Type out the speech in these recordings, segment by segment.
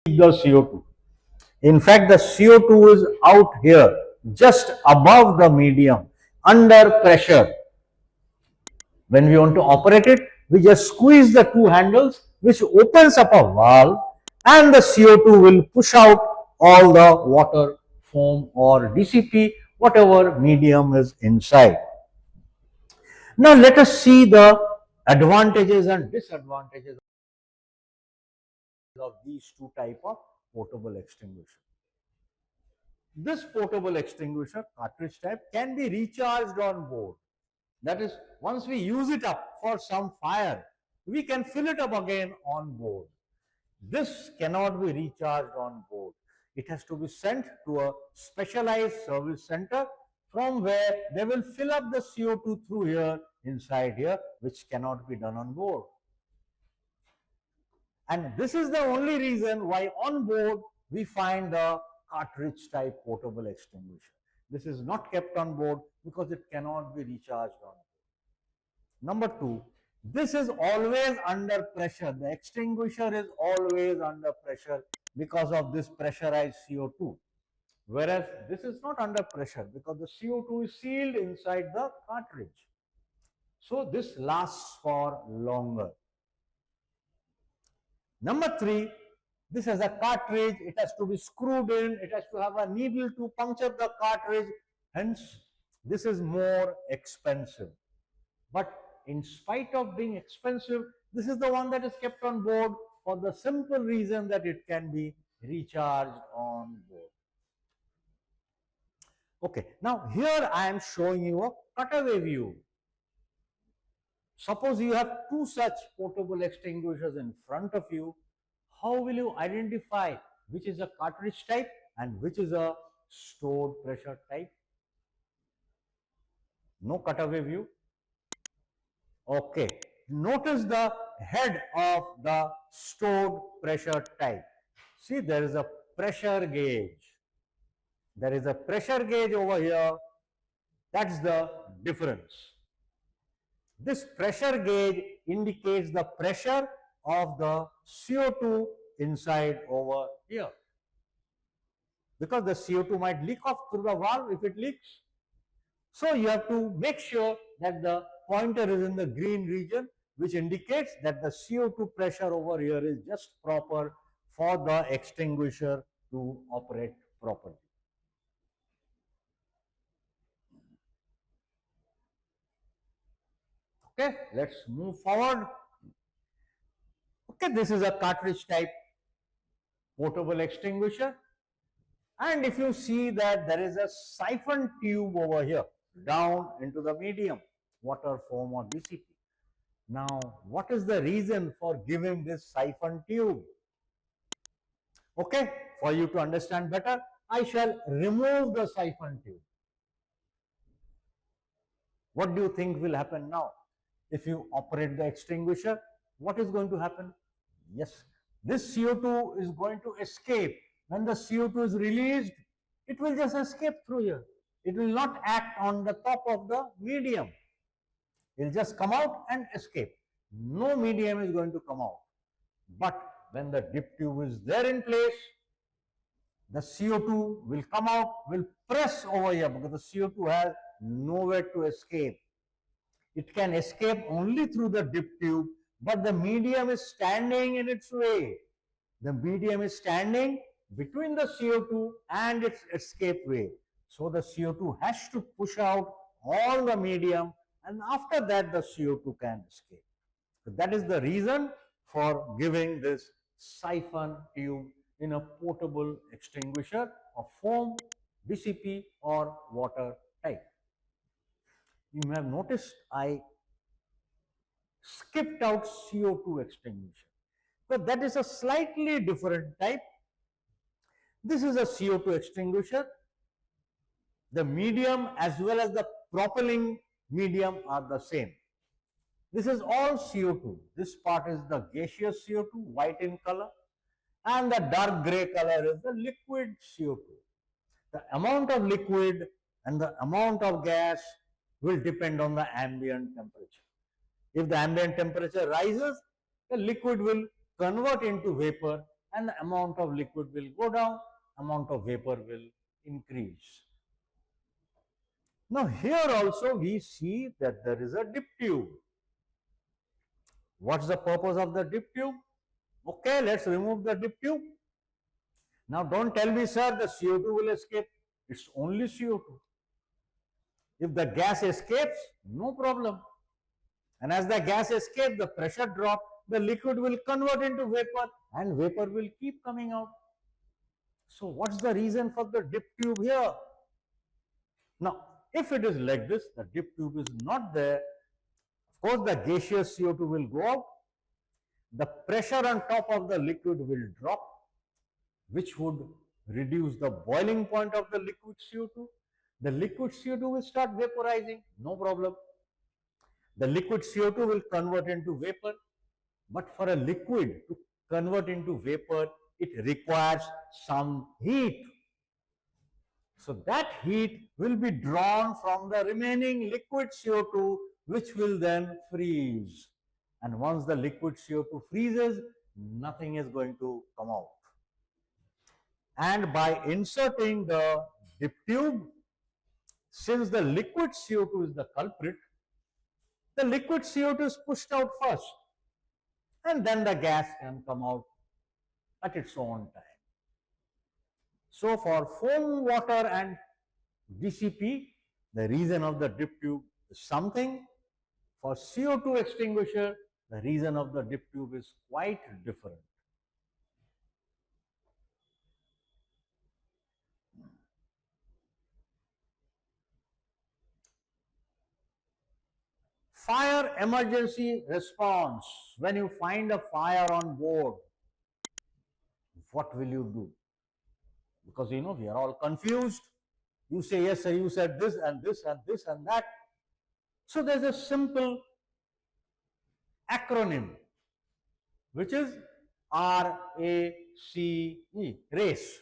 the CO2. In fact, the CO2 is out here, just above the medium, under pressure. When we want to operate it, we just squeeze the two handles, which opens up a valve, and the CO2 will push out all the water, foam, or DCP, whatever medium is inside. Now, let us see the advantages and disadvantages of these two type of portable extinguisher. This portable extinguisher, cartridge type, can be recharged on board. That is, once we use it up for some fire, we can fill it up again on board. This cannot be recharged on board. It has to be sent to a specialized service center from where they will fill up the CO2 through here, inside here, which cannot be done on board. And this is the only reason why on board we find the cartridge type portable extinguisher. This is not kept on board because it cannot be recharged on board. Number two, this is always under pressure. The extinguisher is always under pressure because of this pressurized CO2. Whereas this is not under pressure because the CO2 is sealed inside the cartridge. So this lasts for longer. Number three, this is a cartridge, it has to be screwed in, it has to have a needle to puncture the cartridge, hence this is more expensive. But in spite of being expensive, this is the one that is kept on board for the simple reason that it can be recharged on board. Okay, now here I am showing you a cutaway view. Suppose you have two such portable extinguishers in front of you. How will you identify which is a cartridge type and which is a stored pressure type? No cutaway view. Okay, notice the head of the stored pressure type. See, there is a pressure gauge. There is a pressure gauge over here. That's the difference. This pressure gauge indicates the pressure of the CO2 inside over here. Because the CO2 might leak off through the valve if it leaks. So you have to make sure that the pointer is in the green region, which indicates that the CO2 pressure over here is just proper for the extinguisher to operate properly. Okay, let's move forward. Okay, this is a cartridge type portable extinguisher. And if you see that there is a siphon tube over here down into the medium, water, foam or DCP. Now, what is the reason for giving this siphon tube? Okay, for you to understand better, I shall remove the siphon tube. What do you think will happen now? If you operate the extinguisher, what is going to happen? Yes, this CO2 is going to escape. When the CO2 is released, it will just escape through here. It will not act on the top of the medium. It will just come out and escape. No medium is going to come out. But when the dip tube is there in place, the CO2 will come out, will press over here because the CO2 has nowhere to escape. It can escape only through the dip tube, but the medium is standing in its way. The medium is standing between the CO2 and its escape way. So the CO2 has to push out all the medium, and after that the CO2 can escape. So that is the reason for giving this siphon tube in a portable extinguisher of foam, DCP or water type. You may have noticed I skipped out CO2 extinguisher, but that is a slightly different type. This is a CO2 extinguisher. The medium as well as the propelling medium are the same. This is all CO2. This part is the gaseous CO2, white in color, and the dark gray color is the liquid CO2. The amount of liquid and the amount of gas will depend on the ambient temperature. If the ambient temperature rises, the liquid will convert into vapor and the amount of liquid will go down, amount of vapor will increase. Now here also we see that there is a dip tube. What's the purpose of the dip tube? Okay, let's remove the dip tube. Now don't tell me, sir, the CO2 will escape. It's only CO2. If the gas escapes, no problem. And as the gas escapes, the pressure drop, the liquid will convert into vapor and vapor will keep coming out. So what's the reason for the dip tube here? Now, if it is like this, the dip tube is not there. Of course, the gaseous CO2 will go out. The pressure on top of the liquid will drop, which would reduce the boiling point of the liquid CO2. The liquid CO2 will start vaporizing, no problem. The liquid CO2 will convert into vapor, but for a liquid to convert into vapor, it requires some heat. So that heat will be drawn from the remaining liquid CO2, which will then freeze. And once the liquid CO2 freezes, nothing is going to come out. And by inserting the dip tube, since the liquid CO2 is the culprit, the liquid CO2 is pushed out first, and then the gas can come out at its own time. So for foam, water and DCP, the reason of the dip tube is something. For CO2 extinguisher, the reason of the dip tube is quite different. Fire emergency response. When you find a fire on board, what will you do? Because we are all confused. You say, yes, sir, you said this and this and this and that. So there's a simple acronym, which is RACE, race.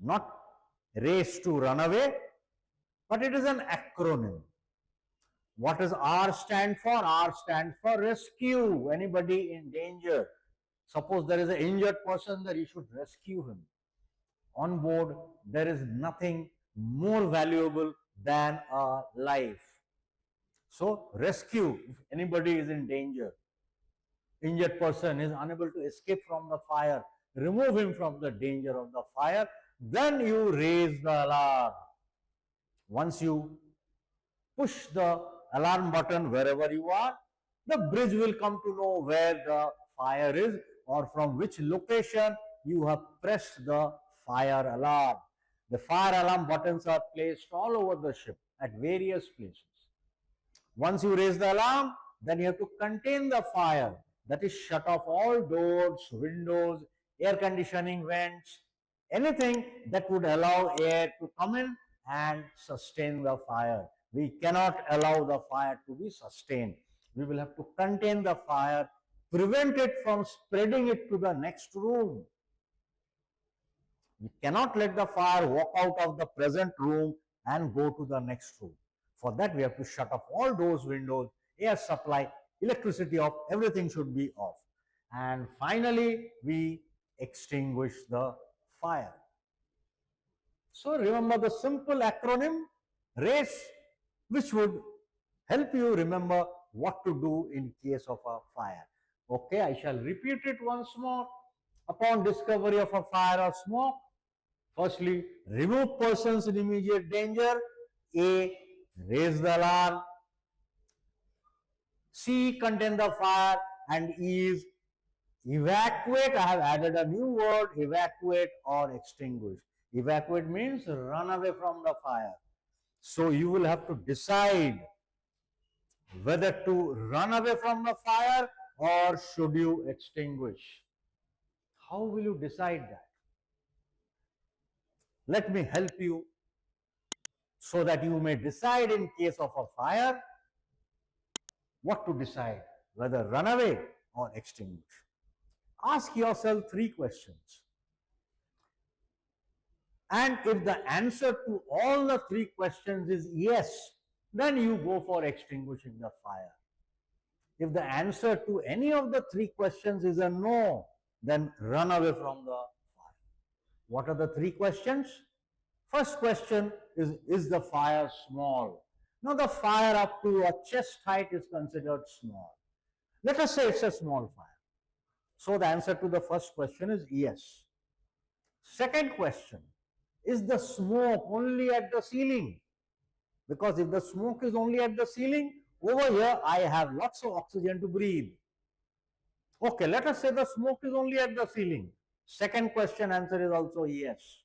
Not race to run away, but it is an acronym. What does R stand for? R stands for rescue. Anybody in danger. Suppose there is an injured person there, you should rescue him. On board, there is nothing more valuable than a life. So, rescue, if anybody is in danger, injured person is unable to escape from the fire, remove him from the danger of the fire, then you raise the alarm. Once you push the alarm button wherever you are, the bridge will come to know where the fire is or from which location you have pressed the fire alarm. The fire alarm buttons are placed all over the ship at various places. Once you raise the alarm, then you have to contain the fire. That is, shut off all doors, windows, air conditioning vents, anything that would allow air to come in and sustain the fire. We cannot allow the fire to be sustained. We will have to contain the fire, prevent it from spreading it to the next room. We cannot let the fire walk out of the present room and go to the next room. For that, we have to shut off all doors, windows, air supply, electricity off, everything should be off. And finally, we extinguish the fire. So remember the simple acronym RACE, which would help you remember what to do in case of a fire. Okay, I shall repeat it once more. Upon discovery of a fire or smoke, firstly, remove persons in immediate danger. A, raise the alarm. C, contain the fire. And E is evacuate. I have added a new word, evacuate or extinguish. Evacuate means run away from the fire. So you will have to decide whether to run away from the fire or should you extinguish. How will you decide that? Let me help you so that you may decide in case of a fire what to decide, whether run away or extinguish. Ask yourself 3 questions. And if the answer to all the 3 questions is yes, then you go for extinguishing the fire. If the answer to any of the 3 questions is a no, then run away from the fire. What are the three questions? First question is the fire small? Now the fire up to a chest height is considered small. Let us say it's a small fire. So the answer to the first question is yes. Second question, is the smoke only at the ceiling? Because if the smoke is only at the ceiling, over here I have lots of oxygen to breathe. Okay, let us say the smoke is only at the ceiling. Second question answer is also yes.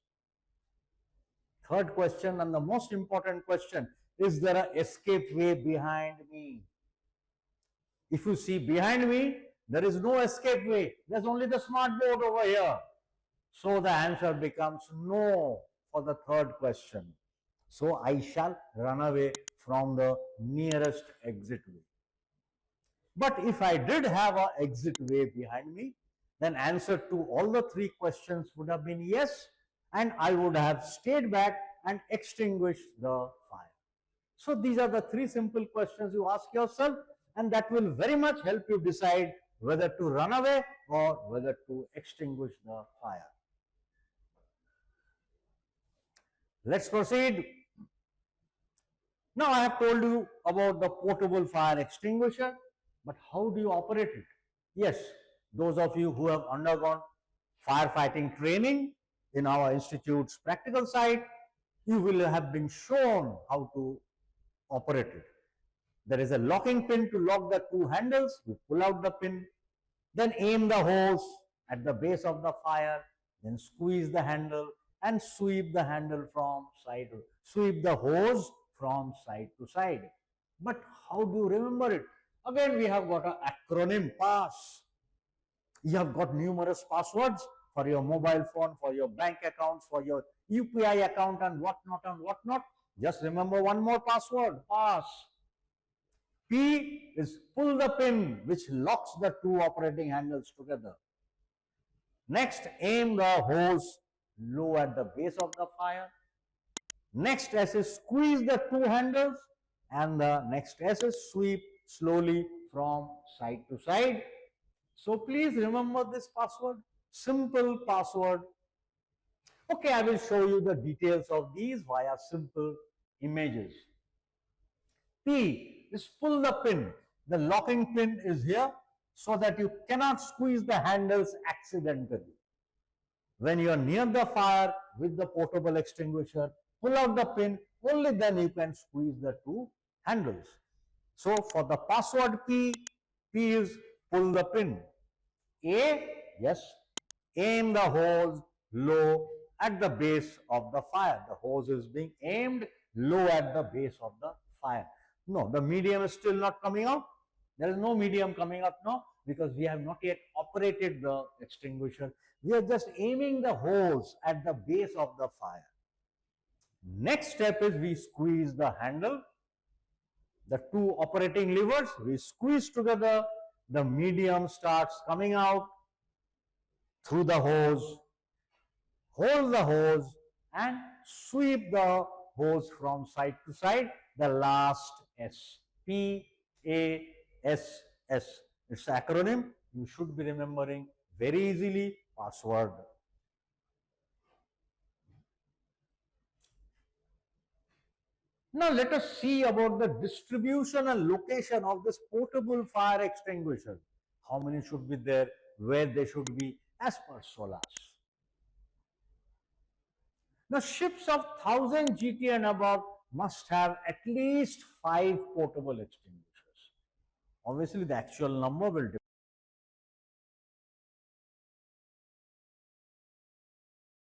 Third question, and the most important question, is there an escape way behind me? If you see behind me, there is no escape way. There's only the smart board over here. So the answer becomes no for the third question. So I shall run away from the nearest exit way. But if I did have an exit way behind me, then answer to all the three questions would have been yes, and I would have stayed back and extinguished the fire. So these are the three simple questions you ask yourself, and that will very much help you decide whether to run away or whether to extinguish the fire. Let's proceed. Now I have told you about the portable fire extinguisher, but how do you operate it? Yes, those of you who have undergone firefighting training in our institute's practical side, you will have been shown how to operate it. There is a locking pin to lock the two handles. You pull out the pin, then aim the hose at the base of the fire, then squeeze the handle and sweep the handle from side to sweep the hose from side to side. But how do you remember it? Again, we have got an acronym PASS. You have got numerous passwords for your mobile phone, for your bank accounts, for your UPI account and whatnot. Just remember one more password, PASS. P is pull the pin which locks the two operating handles together. Next, aim the hose low at the base of the fire. Next S is squeeze the two handles, and the next S is sweep slowly from side to side. So please remember this password, simple password. Okay, I will show you the details of these via simple images. P is pull the pin. The locking pin is here so that you cannot squeeze the handles accidentally. When you are near the fire with the portable extinguisher, pull out the pin, only then you can squeeze the two handles. So for the password P is pull the pin. A, yes, aim the hose low at the base of the fire. The hose is being aimed low at the base of the fire. No, the medium is still not coming out. There is no medium coming up now because we have not yet operated the extinguisher. We are just aiming the hose at the base of the fire. Next step is we squeeze the handle. The two operating levers, we squeeze together. The medium starts coming out through the hose. Hold the hose and sweep the hose from side to side. The last S, P, A, S, S. It's an acronym. You should be remembering very easily. Password. Now let us see about the distribution and location of this portable fire extinguisher. How many should be there, where they should be as per SOLAS. Now ships of 1000 GT and above must have at least 5 portable extinguishers. Obviously the actual number will depend.